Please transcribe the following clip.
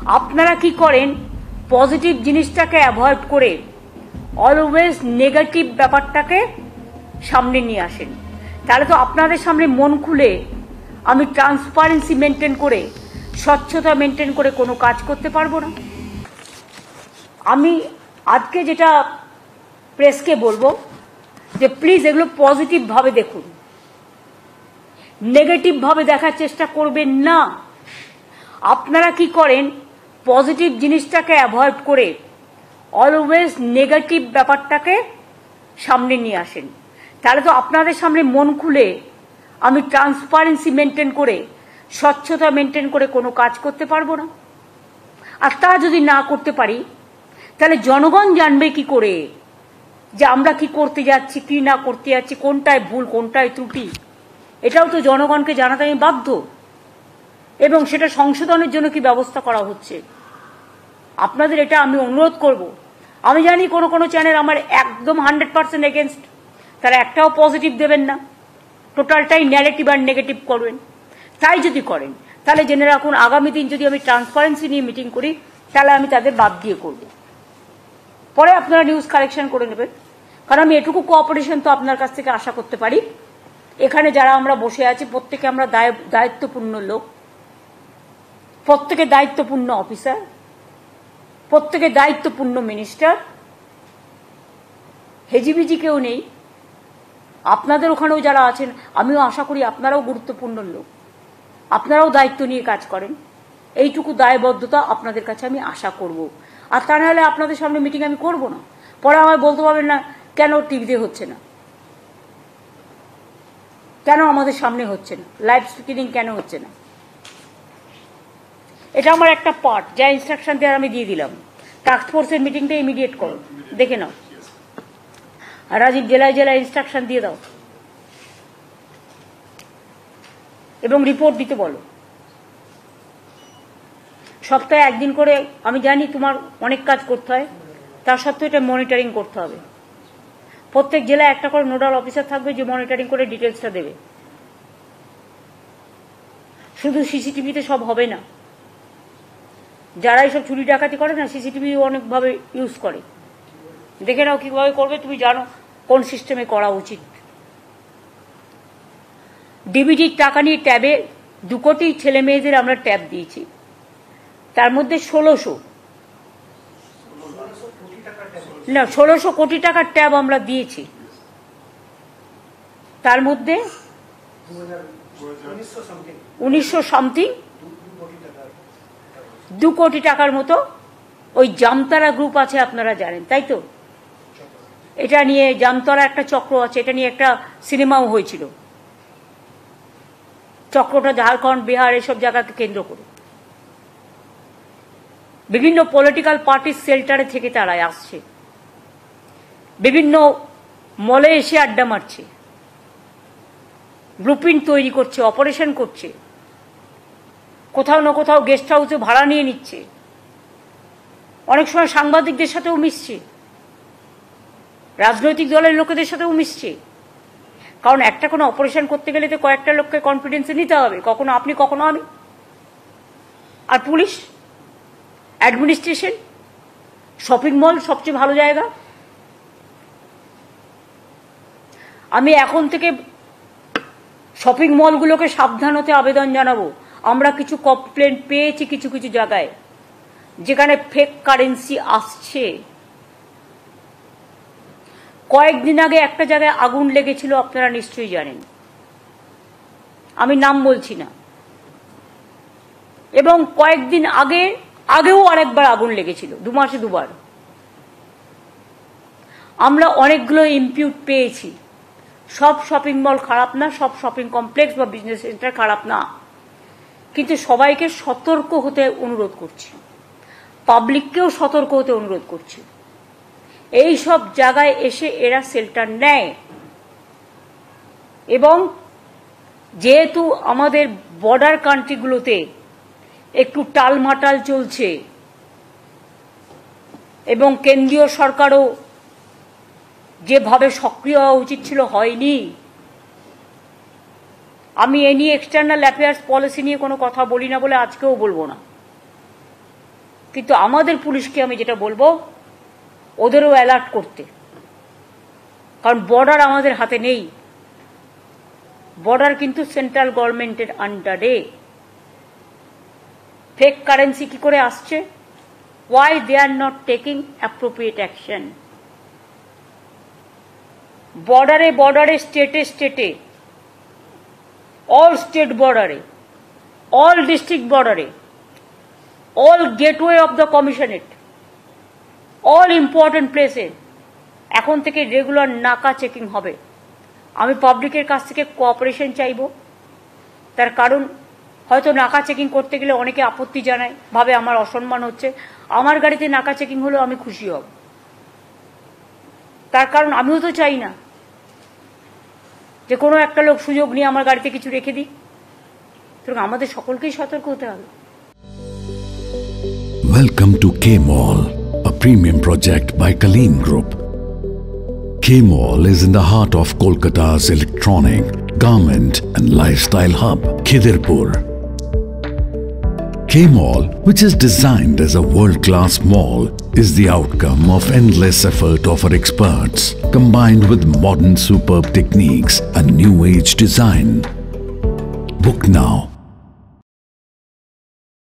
আপনারা কি করেন পজিটিভ জিনিসটাকে অ্যাভয়েড করে অলওয়েজ নেগেটিভ ব্যাপারটাকে সামনে নিয়ে আসেন। তাহলে তো আপনাদের সামনে মন খুলে আমি ট্রান্সপারেন্সি মেনটেন করে স্বচ্ছতা মেনটেন করে কোনো কাজ করতে পারবো না। আমি আজকে যেটা প্রেসকে বলবো যে প্লিজ এগুলো পজিটিভভাবে দেখুন, নেগেটিভভাবে দেখার চেষ্টা করবেন না। আপনারা কি করেন পজিটিভ জিনিসটাকে অ্যাভয়েড করে অলওয়েজ নেগেটিভ ব্যাপারটাকে সামনে নিয়ে আসেন। তাহলে তো আপনাদের সামনে মন খুলে আমি ট্রান্সপারেন্সি মেনটেন করে স্বচ্ছতা মেনটেন করে কোনো কাজ করতে পারবো না। আর তা যদি না করতে পারি তাহলে জনগণ জানবে কি করে যে আমরা কি করতে যাচ্ছি, কি না করতে যাচ্ছি, কোনটায় ভুল কোনটায় ত্রুটি। এটাও তো জনগণকে জানাতে আমি বাধ্য, এবং সেটা সংশোধনের জন্য কি ব্যবস্থা করা হচ্ছে। আপনাদের এটা আমি অনুরোধ করব। আমি জানি কোনো কোনো চ্যানেল আমার একদম 100% এগেনস্ট, তারা একটাও পজিটিভ দেবেন না, টোটালটাই নেগেটিভ আর নেগেটিভ করবেন। তাই যদি করেন তাহলে জেনে রাখুন আগামী দিন যদি আমি ট্রান্সপারেন্সি নিয়ে মিটিং করি তাহলে আমি তাদের বাদ দিয়ে করব। পরে আপনারা নিউজ কালেকশন করে নেবেন, কারণ আমি এটুকু কোঅপারেশন তো আপনার কাছ থেকে আশা করতে পারি। এখানে যারা আমরা বসে আছি প্রত্যেকে আমরা দায়িত্বপূর্ণ লোক, প্রত্যেকে দায়িত্বপূর্ণ অফিসার, প্রত্যেকে দায়িত্বপূর্ণ মিনিস্টার, হেজিবিজি কেউ নেই। আপনাদের ওখানেও যারা আছেন আমিও আশা করি আপনারাও গুরুত্বপূর্ণ লোক, আপনারাও দায়িত্ব নিয়ে কাজ করেন। এইটুকু দায়বদ্ধতা আপনাদের কাছে আমি আশা করব। আর তা নাহলে আপনাদের সামনে মিটিং আমি করব না। পরে আমায় বলতে পারবেন না কেন টিভিতে হচ্ছে না, কেন আমাদের সামনে হচ্ছে না, লাইভ স্পিকিং কেন হচ্ছে না। এটা আমার একটা পার্ট, যা ইনস্ট্রাকশন দেওয়ার আমি দিয়ে দিলাম। টাস্ক ফোর্সের মিটিংটা ইমিডিয়েট করো, দেখে নাও। আর রাজীব জেলায় জেলায় ইনস্ট্রাকশন দিয়ে দাও এবং রিপোর্ট দিতে বলো। সপ্তাহে একদিন করে, আমি জানি তোমার অনেক কাজ করতে হয়, তার সত্ত্বেও এটা মনিটরিং করতে হবে। প্রত্যেক জেলায় একটা করে নোডাল অফিসার থাকবে যে মনিটরিং করে ডিটেলসটা দেবে। শুধু সিসিটিভিতে সব হবে না, যারা এইসব চুরি ডাকাতি করে না সিসিটিভি অনেকভাবে ইউজ করে। দেখে নাও কিভাবে করবে, তুমি জানো কোন সিস্টেমে করা উচিত। ডিবিটির টাকা নিয়ে ট্যাবে 2 কোটি ছেলে মেয়েদের আমরা ট্যাব দিয়েছি, তার মধ্যে 1600 কোটি টাকার ট্যাব আমরা দিয়েছি। তার মধ্যে 1900 সামথিং 2 কোটি টাকার মতো ওই জামতারা গ্রুপ আছে, আপনারা জানেন তাই তো। এটা নিয়ে জামতারা একটা চক্র আছে, এটা নিয়ে একটা সিনেমাও হয়েছিল। চক্রটা ঝাড়খণ্ড বিহার এসব জায়গাকে কেন্দ্র করে বিভিন্ন পলিটিক্যাল পার্টির শেল্টারে থেকে তারা আসছে, বিভিন্ন মলে এসে আড্ডা মারছে, ব্লুপ্রিন্ট তৈরি করছে, অপারেশন করছে, কোথাও না কোথাও গেস্ট হাউসে ভাড়া নিয়ে নিচ্ছে, অনেক সময় সাংবাদিকদের সাথেও মিশছে, রাজনৈতিক দলের লোকেদের সাথেও মিশছে। কারণ একটা কোনো অপারেশন করতে গেলে তো কয়েকটা লোককে কনফিডেন্সে নিতে হবে, কখনো আপনি কখনো আমি। আর পুলিশ, অ্যাডমিনিস্ট্রেশন, শপিং মল সবচেয়ে ভালো জায়গা। আমি এখন থেকে শপিং মলগুলোকে সাবধান হতে আবেদন জানাবো। আমরা কিছু কমপ্লেন পেয়েছি কিছু কিছু জায়গায় যেখানে ফেক কারেন্সি আসছে। কয়েকদিন আগে একটা জায়গায় আগুন লেগেছিল, আপনারা নিশ্চয়ই জানেন, আমি নাম বলছি না। এবং কয়েকদিন আগেও আরেকবার আগুন লেগেছিল, 2 মাসে 2 বার। আমরা অনেকগুলো ইম্পিউট পেয়েছি। সব শপিং মল খারাপ না, সব শপিং কমপ্লেক্স বা বিজনেস সেন্টার খারাপ না, কিন্তু সবাইকে সতর্ক হতে অনুরোধ করছি, পাবলিককেও সতর্ক হতে অনুরোধ করছি। এই সব জায়গায় এসে এরা শেল্টার নেয়, এবং যেহেতু আমাদের বর্ডার কান্ট্রিগুলোতে একটু টালমাটাল চলছে এবং কেন্দ্রীয় সরকারও যেভাবে সক্রিয় হওয়া উচিত ছিল হয়নি। আমি এ নিয়ে এক্সটার্নাল অ্যাফেয়ার্স পলিসি নিয়ে কোনো কথা বলি না বলে আজকেও বলবো না। কিন্তু আমাদের পুলিশকে আমি যেটা বলবো, ওদেরও অ্যালার্ট করতে, কারণ বর্ডার আমাদের হাতে নেই। বর্ডার কিন্তু সেন্ট্রাল গভর্নমেন্টের আন্ডারে। ফেক কারেন্সি কি করে আসছে? Why they are not taking appropriate action? বর্ডারে বর্ডারে, স্টেটে স্টেটে, অল স্টেট বর্ডারে, অল ডিস্ট্রিক্ট বর্ডারে, all gateway of the commissionerate, all important প্লেসে এখন থেকে রেগুলার নাকা চেকিং হবে। আমি পাবলিকের কাছ থেকে কোঅপারেশন চাইব। তার কারণ হয়তো নাকা চেকিং করতে গেলে অনেকে আপত্তি জানায়, ভাবে আমার অসম্মান হচ্ছে। আমার গাড়িতে নাকা চেকিং হলেও আমি খুশি হব, তার কারণ আমিও তো চাই না যে কোনো একটা লোক সুযোগ নিয়ে আমার গাড়িতে কিছু রেখে দিই। সুতরাং আমাদের সকলকেই সতর্ক হতে হবে। Welcome to K-Mall, a premium project by Kaleen Group. K-Mall is in the heart of Kolkata's electronic, garment and lifestyle hub, Khidirpur. K-Mall, which is designed as a world-class mall, is the outcome of endless effort of our experts, combined with modern superb techniques and new-age design. Book now